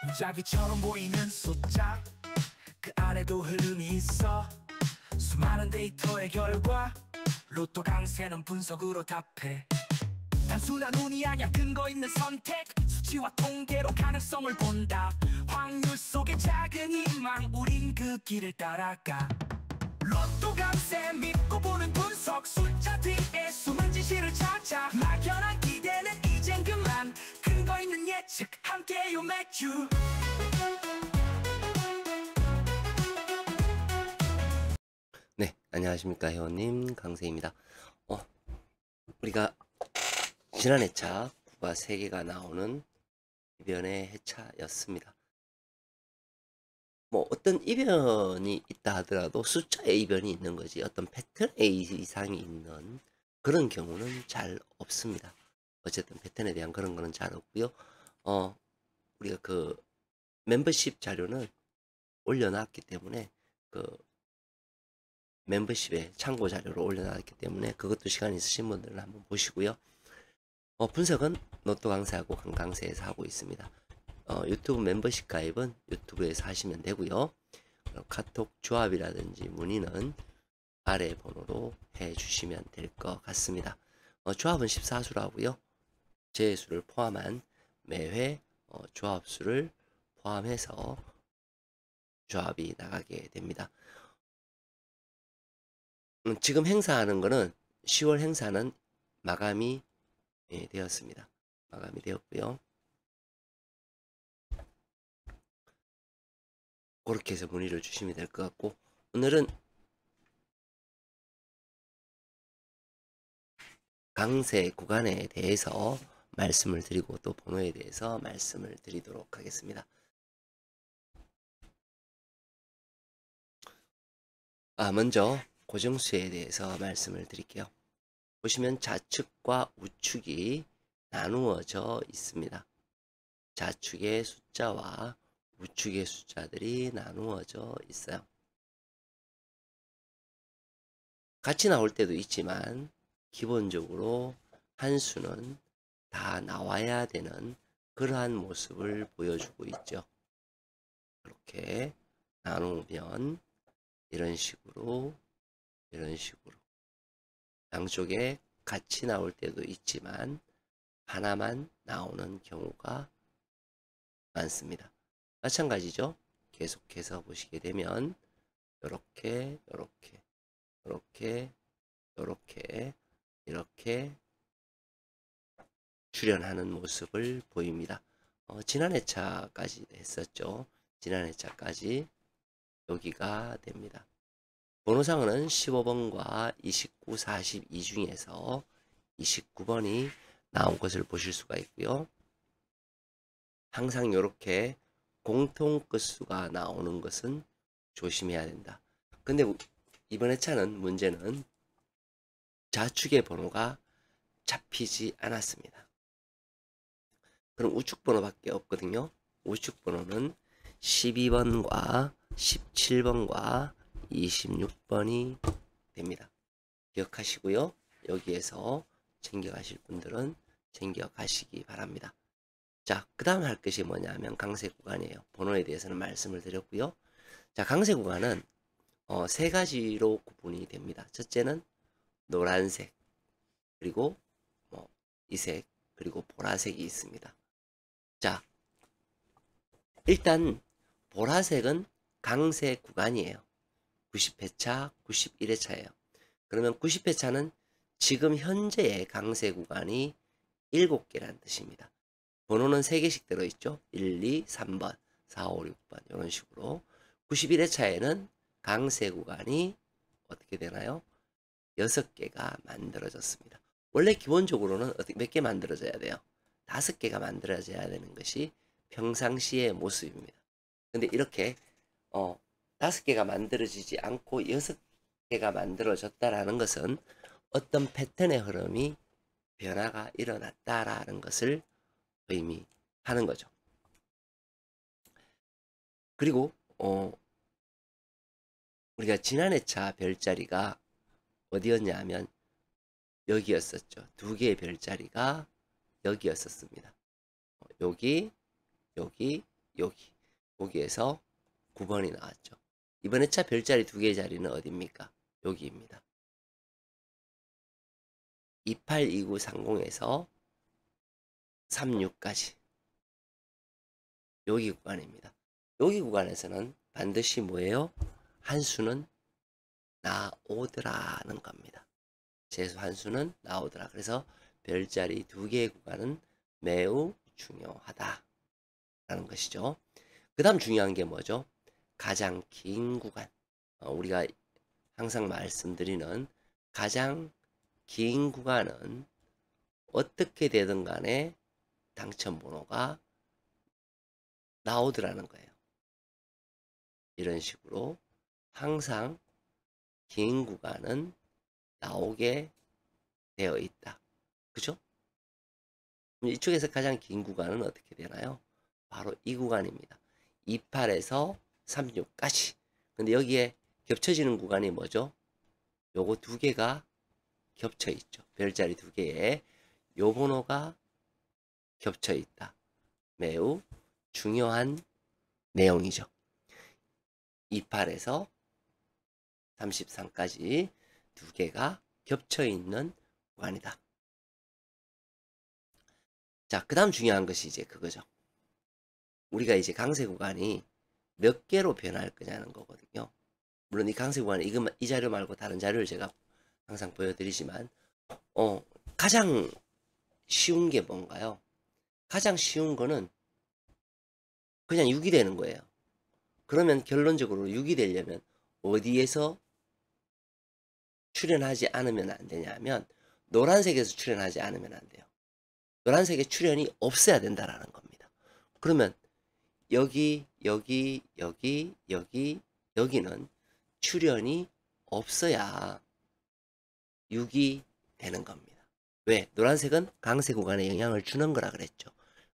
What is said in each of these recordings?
무작위처럼 보이는 숫자 그 안에도 흐름이 있어. 수많은 데이터의 결과 로또 강세는 분석으로 답해. 단순한 운이 아니야 근거 있는 선택. 수치와 통계로 가능성을 본다. 확률 속의 작은 희망 우린 그 길을 따라가. 로또 강세 믿고 보는 분석 숫자 뒤에 숨은 진실을 찾아. 막연한 기대는 이젠 그만. 근거 있는 예측 함께요 매주. 네, 안녕하십니까 회원님 강세입니다. 우리가 지난 회차 9가 3개가 나오는 이변의 회차였습니다. 뭐 어떤 이변이 있다 하더라도 숫자의 이변이 있는 거지 어떤 패턴의 이상이 있는 그런 경우는 잘 없습니다. 어쨌든 패턴에 대한 그런 거는 잘 없고요. 우리가 그 멤버십 자료는 올려놨기 때문에 그 멤버십에 참고 자료를 올려놨기 때문에 그것도 시간 있으신 분들은 한번 보시고요. 분석은 로또 강세하고 강강세에서 하고 있습니다. 유튜브 멤버십 가입은 유튜브에서 하시면 되고요. 카톡 조합이라든지 문의는 아래 번호로 해주시면 될 것 같습니다. 조합은 14수로 하고요. 제수를 포함한 매회 조합수를 포함해서 조합이 나가게 됩니다. 지금 행사하는 거는 10월 행사는 마감이 되었습니다. 마감이 되었고요. 그렇게 해서 문의를 주시면 될 것 같고, 오늘은 강세 구간에 대해서 말씀을 드리고 또 번호에 대해서 말씀을 드리도록 하겠습니다. 먼저 고정수에 대해서 말씀을 드릴게요. 보시면 좌측과 우측이 나누어져 있습니다. 좌측의 숫자와 우측의 숫자들이 나누어져 있어요. 같이 나올 때도 있지만 기본적으로 한 수는 다 나와야 되는 그러한 모습을 보여주고 있죠. 이렇게 나누면 이런 식으로 양쪽에 같이 나올 때도 있지만 하나만 나오는 경우가 많습니다. 마찬가지죠. 계속해서 보시게 되면 이렇게 출현하는 모습을 보입니다. 지난 회차까지 했었죠. 지난 회차까지 여기가 됩니다. 번호상은 15번과 29, 42 중에서 29번이 나온 것을 보실 수가 있고요. 항상 이렇게 공통 끝수가 나오는 것은 조심해야 된다. 근데 이번 회차는 문제는 좌측의 번호가 잡히지 않았습니다. 그럼 우측 번호밖에 없거든요. 우측 번호는 12번과 17번과 26번이 됩니다. 기억하시고요. 여기에서 챙겨가실 분들은 챙겨가시기 바랍니다. 자, 그 다음 할 것이 뭐냐면 강세 구간이에요. 번호에 대해서는 말씀을 드렸고요. 자, 강세 구간은 세 가지로 구분이 됩니다. 첫째는 노란색, 그리고 이색, 그리고 보라색이 있습니다. 자, 일단 보라색은 강세 구간이에요. 90회차, 91회차예요. 그러면 90회차는 지금 현재의 강세 구간이 7개라는 뜻입니다. 번호는 3개씩 들어있죠. 1, 2, 3번, 4, 5, 6번 이런 식으로. 91회차에는 강세 구간이 어떻게 되나요? 6개가 만들어졌습니다. 원래 기본적으로는 몇 개 만들어져야 돼요? 5개가 만들어져야 되는 것이 평상시의 모습입니다. 근데 이렇게 5개가 만들어지지 않고 6개가 만들어졌다라는 것은 어떤 패턴의 흐름이 변화가 일어났다라는 것을 의미하는 거죠. 그리고 우리가 지난 회차 별자리가 어디였냐 하면 여기였었죠. 2개의 별자리가 여기였었습니다. 여기 여기에서 9번이 나왔죠. 이번에 차 별자리 2개의 자리는 어디입니까? 여기입니다. 282930에서 36까지 여기 구간입니다. 여기 구간에서는 반드시 뭐예요? 한수는 나오더라는 겁니다. 재수 한수는 나오더라. 그래서 별자리 2개의 구간은 매우 중요하다라는 것이죠. 그 다음 중요한 게 뭐죠? 가장 긴 구간. 우리가 항상 말씀드리는 가장 긴 구간은 어떻게 되든 간에 당첨번호가 나오더라는 거예요. 이런 식으로 항상 긴 구간은 나오게 되어 있다. 그죠? 이쪽에서 가장 긴 구간은 어떻게 되나요? 바로 이 구간입니다. 28에서 36까지. 근데 여기에 겹쳐지는 구간이 뭐죠? 요거 2개가 겹쳐 있죠. 별자리 2개에 요 번호가 겹쳐 있다. 매우 중요한 내용이죠. 28에서 33까지 2개가 겹쳐 있는 구간이다. 자, 그 다음 중요한 것이 이제 그거죠. 우리가 이제 강세 구간이 몇 개로 변할 거냐는 거거든요. 물론 이 강세 구간은 이 자료 말고 다른 자료를 제가 항상 보여드리지만, 가장 쉬운 게 뭔가요? 가장 쉬운 거는 그냥 6이 되는 거예요. 그러면 결론적으로 6이 되려면 어디에서 출현하지 않으면 안 되냐면 노란색에서 출현하지 않으면 안 돼요. 노란색에 출현이 없어야 된다라는 겁니다. 그러면 여기는 출현이 없어야 6이 되는 겁니다. 왜? 노란색은 강세 구간에 영향을 주는 거라 그랬죠.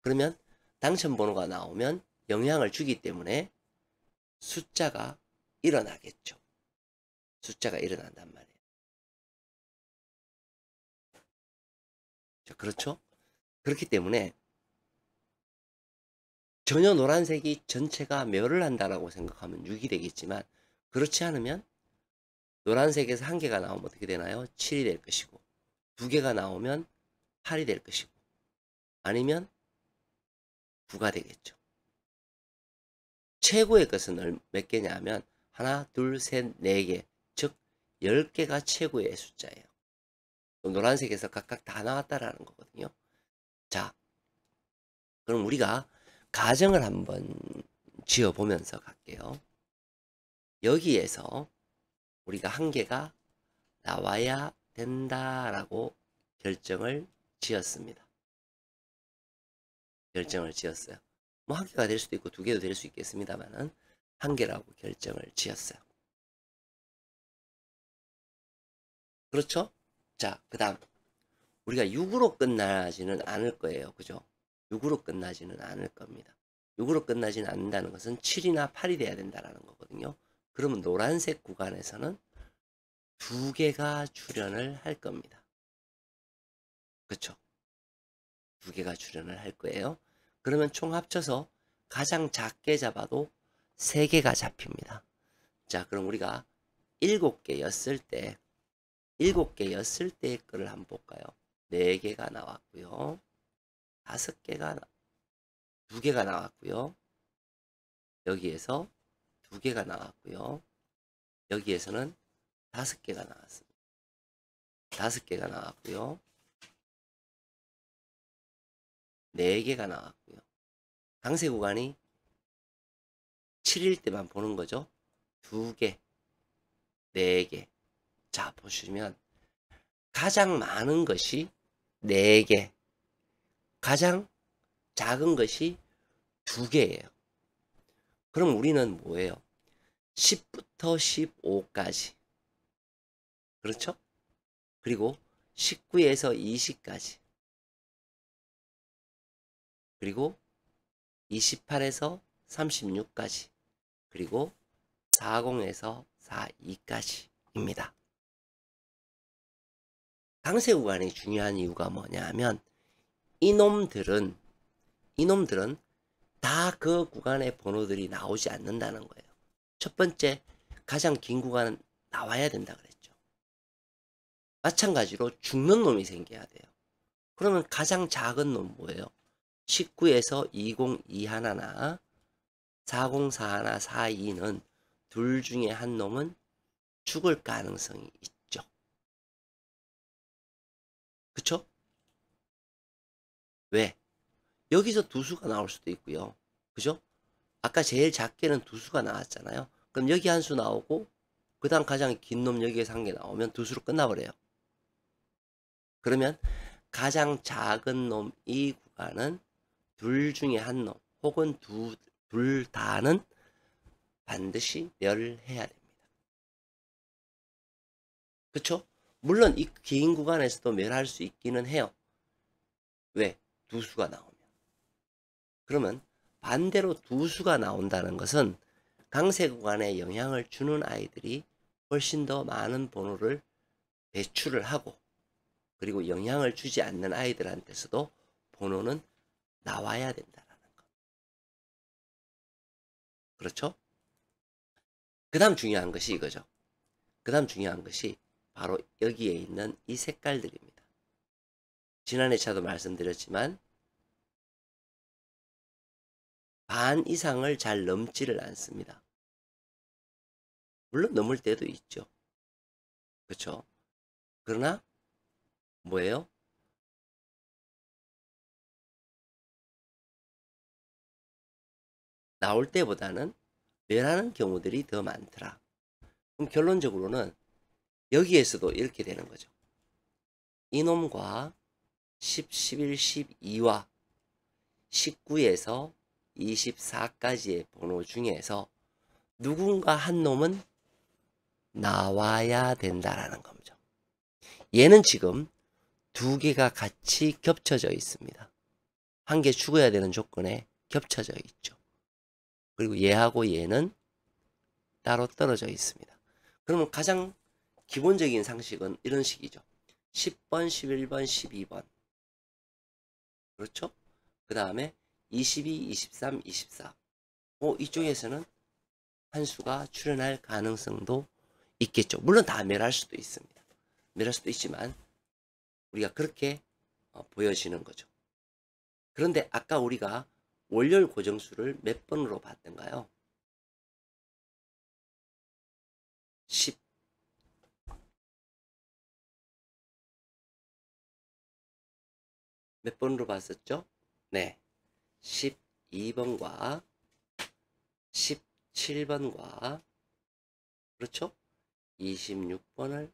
그러면 당첨번호가 나오면 영향을 주기 때문에 숫자가 일어나겠죠. 숫자가 일어난단 말이에요. 자, 그렇죠? 그렇기 때문에 전혀 노란색이 전체가 멸을 한다라고 생각하면 6이 되겠지만, 그렇지 않으면 노란색에서 1개가 나오면 어떻게 되나요? 7이 될 것이고, 2개가 나오면 8이 될 것이고, 아니면 9가 되겠죠. 최고의 것은 몇 개냐 하면 하나, 둘, 셋, 4개, 즉 10개가 최고의 숫자예요. 노란색에서 각각 다 나왔다라는 거거든요. 자, 그럼 우리가 가정을 한번 지어보면서 갈게요. 여기에서 우리가 1개가 나와야 된다라고 결정을 지었습니다. 결정을 지었어요. 뭐 1개가 될 수도 있고 2개도 될 수 있겠습니다만은 1개라고 결정을 지었어요. 그렇죠? 자, 그 다음 우리가 6으로 끝나지는 않을 거예요. 그죠? 6으로 끝나지는 않을 겁니다. 6으로 끝나지는 않는다는 것은 7이나 8이 돼야 된다는 거거든요. 그러면 노란색 구간에서는 2개가 출현을 할 겁니다. 그렇죠? 2개가 출현을 할 거예요. 그러면 총 합쳐서 가장 작게 잡아도 3개가 잡힙니다. 자, 그럼 우리가 7개였을 때 7개였을 때의 거를 한번 볼까요? 4개가 나왔고요. 2개가 나왔고요. 여기에서 2개가 나왔고요. 여기에서는 5개가 나왔습니다. 5개가 나왔고요. 4개가 나왔고요. 강세 구간이 7일 때만 보는 거죠. 2개, 4개. 자, 보시면 가장 많은 것이 4개, 가장 작은 것이 2개예요. 그럼 우리는 뭐예요? 10부터 15까지. 그렇죠? 그리고 19에서 20까지. 그리고 28에서 36까지. 그리고 40에서 42까지입니다. 강세 구간이 중요한 이유가 뭐냐 하면 이놈들은 다 그 구간의 번호들이 나오지 않는다는 거예요. 첫 번째, 가장 긴 구간은 나와야 된다 그랬죠. 마찬가지로 죽는 놈이 생겨야 돼요. 그러면 가장 작은 놈 뭐예요? 19에서 2021나 4041, 42는 둘 중에 한 놈은 죽을 가능성이 있죠. 그쵸? 왜? 여기서 두 수가 나올 수도 있고요. 그죠? 아까 제일 작게는 두 수가 나왔잖아요. 그럼 여기 한 수 나오고 그 다음 가장 긴 놈 여기에서 한 개 나오면 두 수로 끝나버려요. 그러면 가장 작은 놈 이 구간은 둘 중에 한 놈 혹은 둘 다는 반드시 멸해야 됩니다. 그쵸? 물론 이 긴 구간에서도 멸할 수 있기는 해요. 왜? 두 수가 나오면. 그러면 반대로 두 수가 나온다는 것은 강세 구간에 영향을 주는 아이들이 훨씬 더 많은 번호를 배출을 하고, 그리고 영향을 주지 않는 아이들한테서도 번호는 나와야 된다는 것. 그렇죠? 그 다음 중요한 것이 이거죠. 그 다음 중요한 것이 바로 여기에 있는 이 색깔들입니다. 지난 회차도 말씀드렸지만 반 이상을 잘 넘지를 않습니다. 물론 넘을 때도 있죠. 그렇죠? 그러나 뭐예요? 나올 때보다는 멸하는 경우들이 더 많더라. 그럼 결론적으로는 여기에서도 이렇게 되는 거죠. 이놈과 10, 11, 12와 19에서 24까지의 번호 중에서 누군가 한 놈은 나와야 된다라는 거죠. 얘는 지금 두 개가 같이 겹쳐져 있습니다. 한 개 죽어야 되는 조건에 겹쳐져 있죠. 그리고 얘하고 얘는 따로 떨어져 있습니다. 그러면 가장 기본적인 상식은 이런 식이죠. 10번, 11번, 12번. 그렇죠? 그 다음에 22, 23, 24. 이쪽에서는 한 수가 출현할 가능성도 있겠죠. 물론 다 멸할 수도 있습니다. 멸할 수도 있지만 우리가 그렇게 보여지는 거죠. 그런데 아까 우리가 월요일 고정수를 몇 번으로 봤던가요? 10. 몇 번으로 봤었죠? 네. 12번과 17번과 그렇죠? 26번을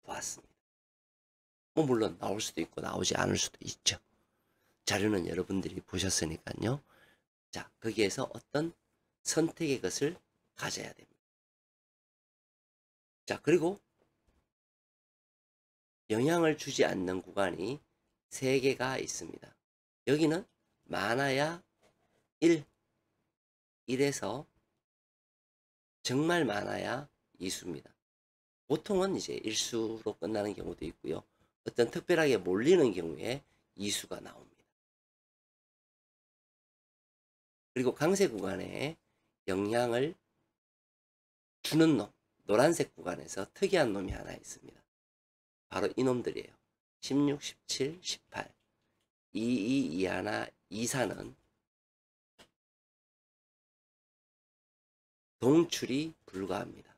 보았습니다. 물론 나올 수도 있고 나오지 않을 수도 있죠. 자료는 여러분들이 보셨으니까요. 자, 거기에서 어떤 선택의 것을 가져야 됩니다. 자, 그리고 영향을 주지 않는 구간이 3개가 있습니다. 여기는 많아야 1에서 정말 많아야 2수입니다. 보통은 이제 1수로 끝나는 경우도 있고요. 어떤 특별하게 몰리는 경우에 2수가 나옵니다. 그리고 강세 구간에 영향을 주는 놈, 노란색 구간에서 특이한 놈이 하나 있습니다. 바로 이 놈들이에요. 16, 17, 18, 22, 21, 24는 동출이 불가합니다.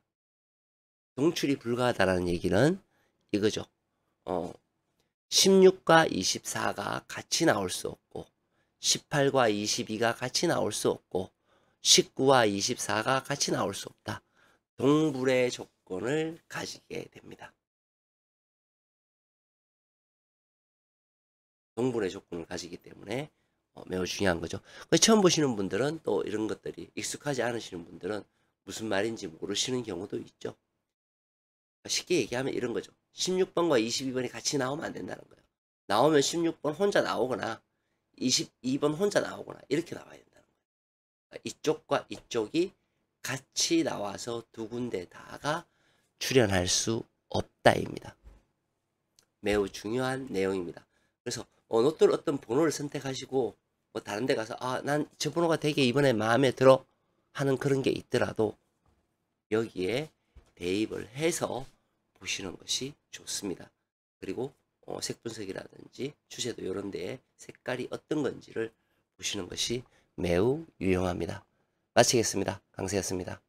동출이 불가하다는 얘기는 이거죠. 16과 24가 같이 나올 수 없고 18과 22가 같이 나올 수 없고 19와 24가 같이 나올 수 없다. 동불의 조건을 가지게 됩니다. 동불의 조건을 가지기 때문에 매우 중요한 거죠. 처음 보시는 분들은 또 이런 것들이 익숙하지 않으시는 분들은 무슨 말인지 모르시는 경우도 있죠. 쉽게 얘기하면 이런 거죠. 16번과 22번이 같이 나오면 안 된다는 거예요. 나오면 16번 혼자 나오거나 22번 혼자 나오거나 이렇게 나와야 된다는 거예요. 이쪽과 이쪽이 같이 나와서 두 군데 다가 출현할 수 없다입니다. 매우 중요한 내용입니다. 그래서 어떤 번호를 선택하시고 뭐 다른 데 가서 난 저 번호가 되게 이번에 마음에 들어 하는 그런 게 있더라도 여기에 대입을 해서 보시는 것이 좋습니다. 그리고 색 분석이라든지 주제도 이런 데에 색깔이 어떤 건지를 보시는 것이 매우 유용합니다. 마치겠습니다. 강세였습니다.